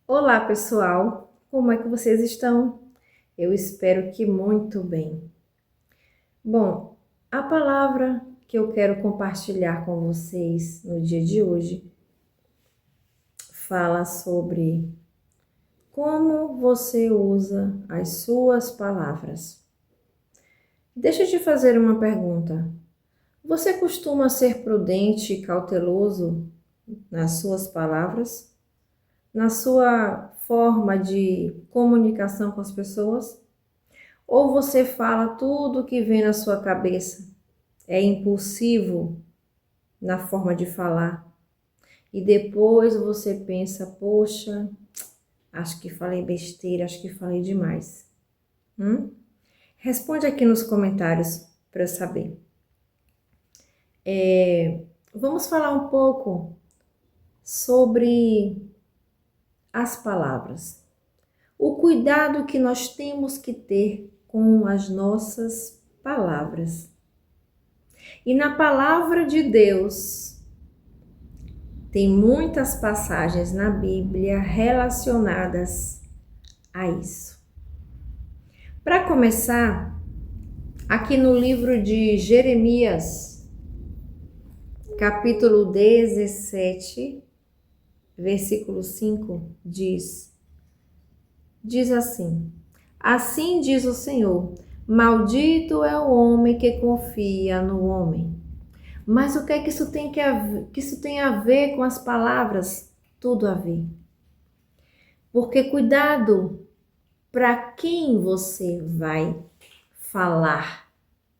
Olá, pessoal! Como é que vocês estão? Eu espero que muito bem. Bom, a palavra que eu quero compartilhar com vocês no dia de hoje fala sobre como você usa as suas palavras. Deixa eu te fazer uma pergunta. Você costuma ser prudente e cauteloso nas suas palavras? Na sua forma de comunicação com as pessoas? Ou você fala tudo que vem na sua cabeça? É impulsivo na forma de falar. E depois você pensa, poxa, acho que falei besteira, acho que falei demais. Responde aqui nos comentários para eu saber. Vamos falar um pouco sobre as palavras. O cuidado que nós temos que ter com as nossas palavras. E na palavra de Deus, tem muitas passagens na Bíblia relacionadas a isso. Para começar, aqui no livro de Jeremias, capítulo 17, versículo 5, diz assim: Assim diz o Senhor, maldito é o homem que confia no homem. Mas o que é que isso tem a ver com as palavras? Tudo a ver. Porque cuidado para quem você vai falar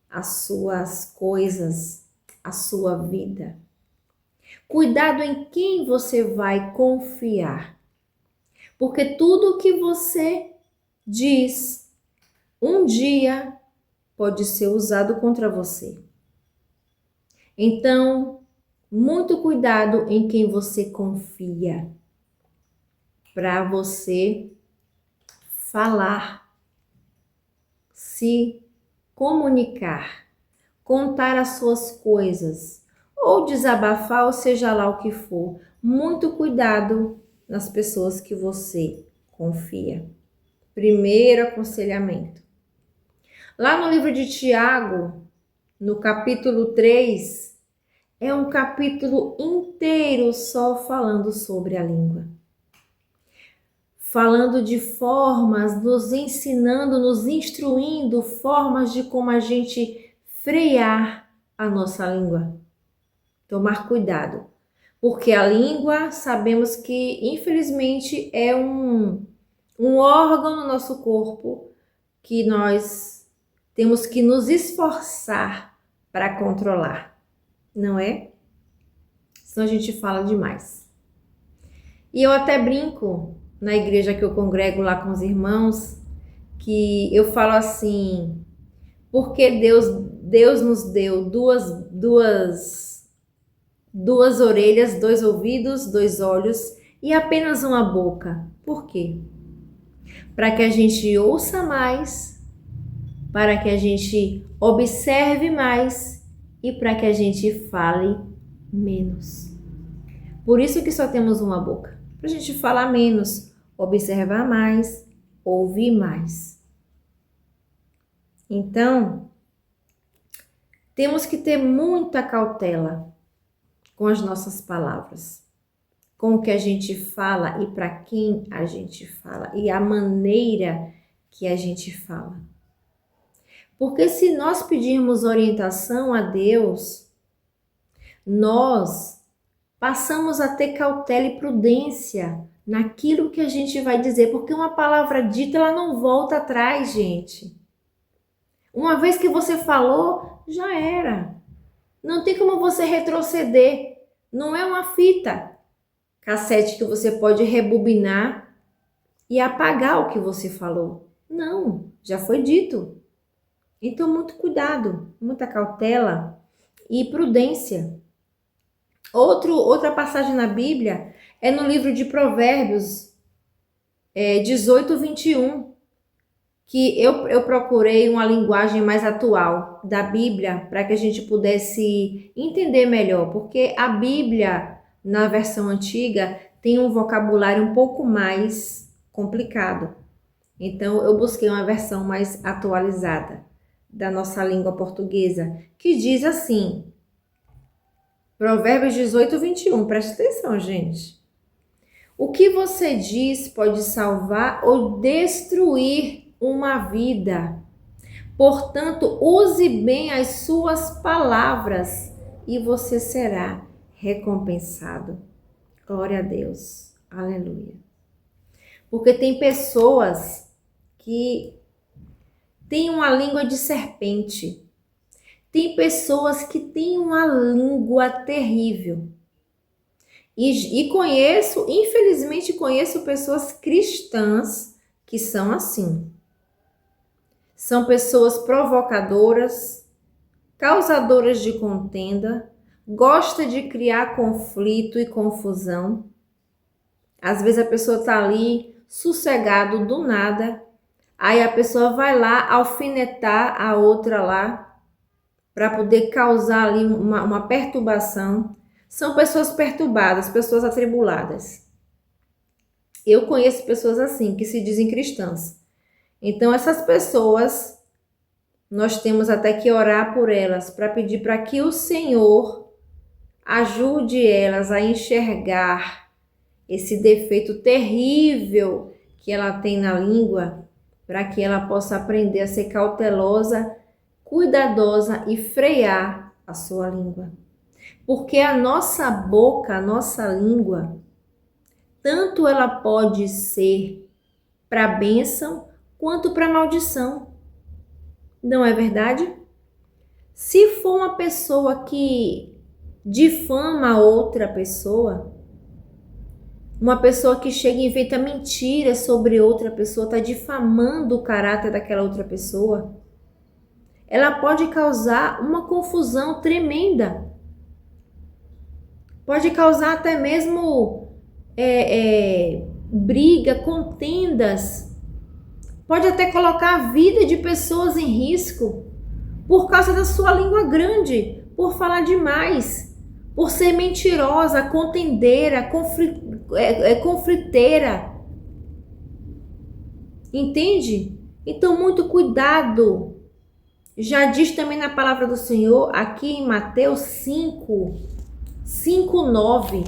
as suas coisas, a sua vida. Cuidado em quem você vai confiar. Porque tudo que você diz um dia pode ser usado contra você. Então, muito cuidado em quem você confia para você falar, se comunicar, contar as suas coisas ou desabafar, ou seja lá o que for. Muito cuidado nas pessoas que você confia. Primeiro aconselhamento. Lá no livro de Tiago, no capítulo 3, é um capítulo inteiro só falando sobre a língua. Falando de formas, nos ensinando, nos instruindo formas de como a gente frear a nossa língua. Tomar cuidado. Porque a língua, sabemos que infelizmente é um órgão no nosso corpo que nós temos que nos esforçar para controlar, não é? Senão a gente fala demais. E eu até brinco na igreja que eu congrego lá com os irmãos, que eu falo assim, porque Deus nos deu duas orelhas, 2 ouvidos, 2 olhos e apenas uma boca. Por quê? Para que a gente ouça mais, para que a gente observe mais e para que a gente fale menos. Por isso que só temos uma boca. Para a gente falar menos, observar mais, ouvir mais. Então, temos que ter muita cautela com as nossas palavras, com o que a gente fala e para quem a gente fala e a maneira que a gente fala. Porque se nós pedirmos orientação a Deus, nós passamos a ter cautela e prudência naquilo que a gente vai dizer, porque uma palavra dita, ela não volta atrás, gente. Uma vez que você falou, já era. Não tem como você retroceder. Não é uma fita cassete que você pode rebobinar e apagar o que você falou. Não, já foi dito. Então, muito cuidado, muita cautela e prudência. Outra passagem na Bíblia é no livro de Provérbios 18, 21, que eu procurei uma linguagem mais atual da Bíblia para que a gente pudesse entender melhor, porque a Bíblia, na versão antiga, tem um vocabulário um pouco mais complicado. Então, eu busquei uma versão mais atualizada da nossa língua portuguesa, que diz assim, Provérbios 18, 21, preste atenção, gente. O que você diz pode salvar ou destruir uma vida. Portanto, use bem as suas palavras e você será recompensado. Glória a Deus. Aleluia. Porque tem pessoas que têm uma língua de serpente. Tem pessoas que têm uma língua terrível. E conheço, infelizmente conheço pessoas cristãs que são assim. São pessoas provocadoras, causadoras de contenda, gosta de criar conflito e confusão. Às vezes a pessoa está ali sossegado do nada, aí a pessoa vai lá alfinetar a outra lá para poder causar ali uma perturbação. São pessoas perturbadas, pessoas atribuladas. Eu conheço pessoas assim, que se dizem cristãs. Então essas pessoas, nós temos até que orar por elas, para pedir para que o Senhor ajude elas a enxergar esse defeito terrível que ela tem na língua, para que ela possa aprender a ser cautelosa, cuidadosa e frear a sua língua. Porque a nossa boca, a nossa língua, tanto ela pode ser para bênção quanto para maldição. Não é verdade? Se for uma pessoa que difama outra pessoa, uma pessoa que chega e inventa mentiras sobre outra pessoa, está difamando o caráter daquela outra pessoa, ela pode causar uma confusão tremenda. Pode causar até mesmo briga, contendas. Pode até colocar a vida de pessoas em risco por causa da sua língua grande, por falar demais, por ser mentirosa, contendeira, confliteira. Entende? Então, muito cuidado. Já diz também na palavra do Senhor, aqui em Mateus 5:9.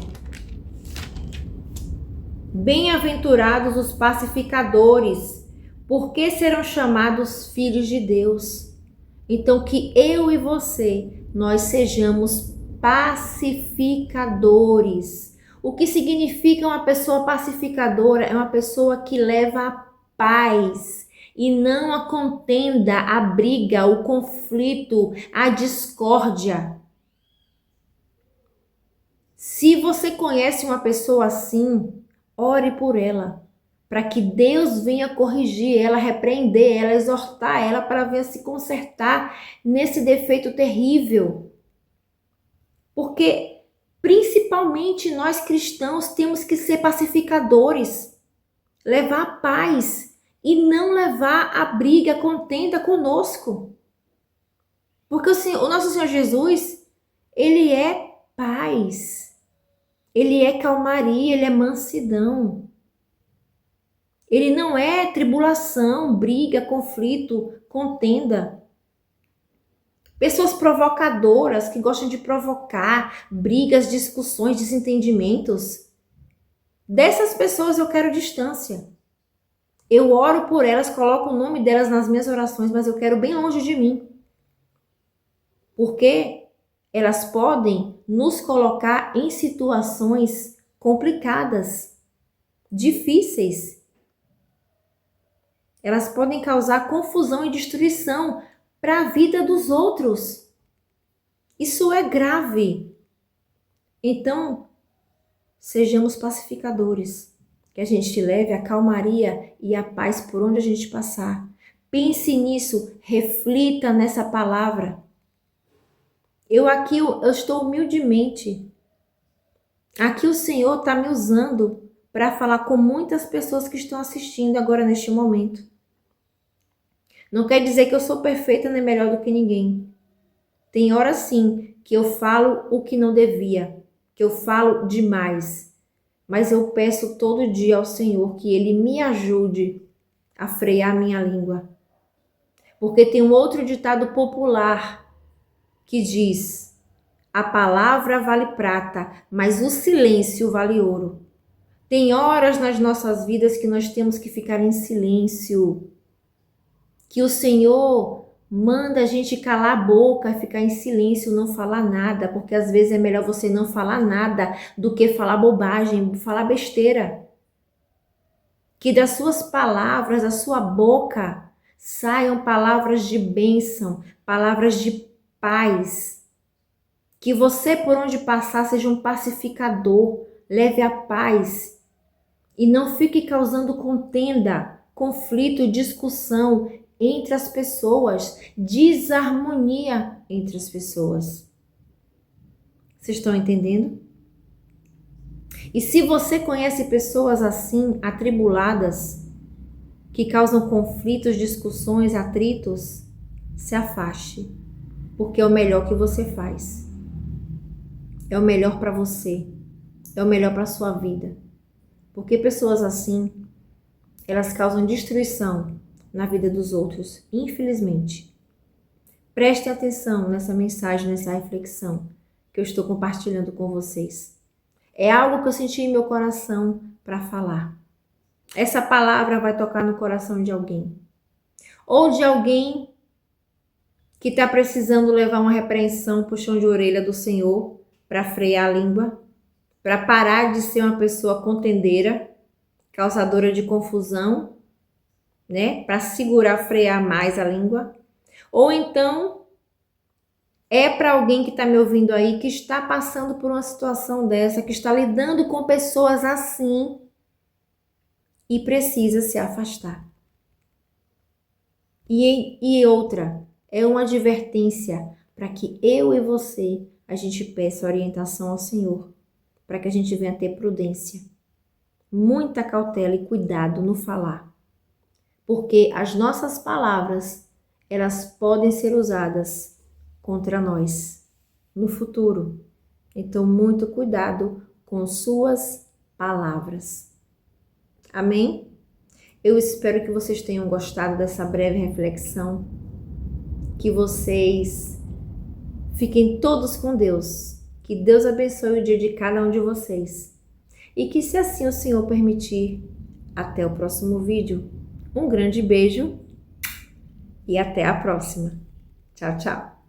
Bem-aventurados os pacificadores, porque serão chamados filhos de Deus. Então, que eu e você, nós sejamos pacificadores. O que significa uma pessoa pacificadora? É uma pessoa que leva a paz e não a contenda, a briga, o conflito, a discórdia. Se você conhece uma pessoa assim, ore por ela, para que Deus venha corrigir ela, repreender ela, exortar ela para vir se consertar nesse defeito terrível. Porque, principalmente nós cristãos, temos que ser pacificadores, levar a paz e não levar a briga, a contenda conosco. Porque o nosso Senhor Jesus, ele é paz, ele é calmaria, ele é mansidão. Ele não é tribulação, briga, conflito, contenda. Pessoas provocadoras que gostam de provocar brigas, discussões, desentendimentos. Dessas pessoas eu quero distância. Eu oro por elas, coloco o nome delas nas minhas orações, mas eu quero bem longe de mim. Porque elas podem nos colocar em situações complicadas, difíceis. Elas podem causar confusão e destruição para a vida dos outros. Isso é grave. Então, sejamos pacificadores. Que a gente leve a calmaria e a paz por onde a gente passar. Pense nisso, reflita nessa palavra. Eu estou humildemente. Aqui o Senhor está me usando para falar com muitas pessoas que estão assistindo agora neste momento. Não quer dizer que eu sou perfeita nem melhor do que ninguém. Tem horas sim que eu falo o que não devia, que eu falo demais. mas eu peço todo dia ao Senhor que Ele me ajude a frear minha língua. Porque tem um outro ditado popular que diz: a palavra vale prata, mas o silêncio vale ouro. Tem horas nas nossas vidas que nós temos que ficar em silêncio, que o Senhor manda a gente calar a boca, ficar em silêncio, não falar nada, porque às vezes é melhor você não falar nada do que falar bobagem, falar besteira. Que das suas palavras, da sua boca, saiam palavras de bênção, palavras de paz. Que você, por onde passar, seja um pacificador, leve a paz e não fique causando contenda, conflito e discussão entre as pessoas, desarmonia entre as pessoas. Vocês estão entendendo? E se você conhece pessoas assim, atribuladas, que causam conflitos, discussões, atritos, se afaste, porque é o melhor que você faz. É o melhor para você, é o melhor para a sua vida. Porque pessoas assim, elas causam destruição na vida dos outros, infelizmente. Prestem atenção nessa mensagem, nessa reflexão que eu estou compartilhando com vocês. É algo que eu senti em meu coração para falar. Essa palavra vai tocar no coração de alguém. Ou de alguém que está precisando levar uma repreensão, puxão de orelha do Senhor para frear a língua, para parar de ser uma pessoa contendeira, causadora de confusão, né? Para segurar, frear mais a língua. Ou então é para alguém que está me ouvindo aí, que está passando por uma situação dessa, que está lidando com pessoas assim e precisa se afastar. E outra, é uma advertência para que eu e você, a gente peça orientação ao Senhor, para que a gente venha ter prudência, muita cautela e cuidado no falar. Porque as nossas palavras, elas podem ser usadas contra nós no futuro. Então, muito cuidado com suas palavras. Amém? Eu espero que vocês tenham gostado dessa breve reflexão, que vocês fiquem todos com Deus, que Deus abençoe o dia de cada um de vocês e que, se assim o Senhor permitir, até o próximo vídeo. Um grande beijo e até a próxima. Tchau, tchau.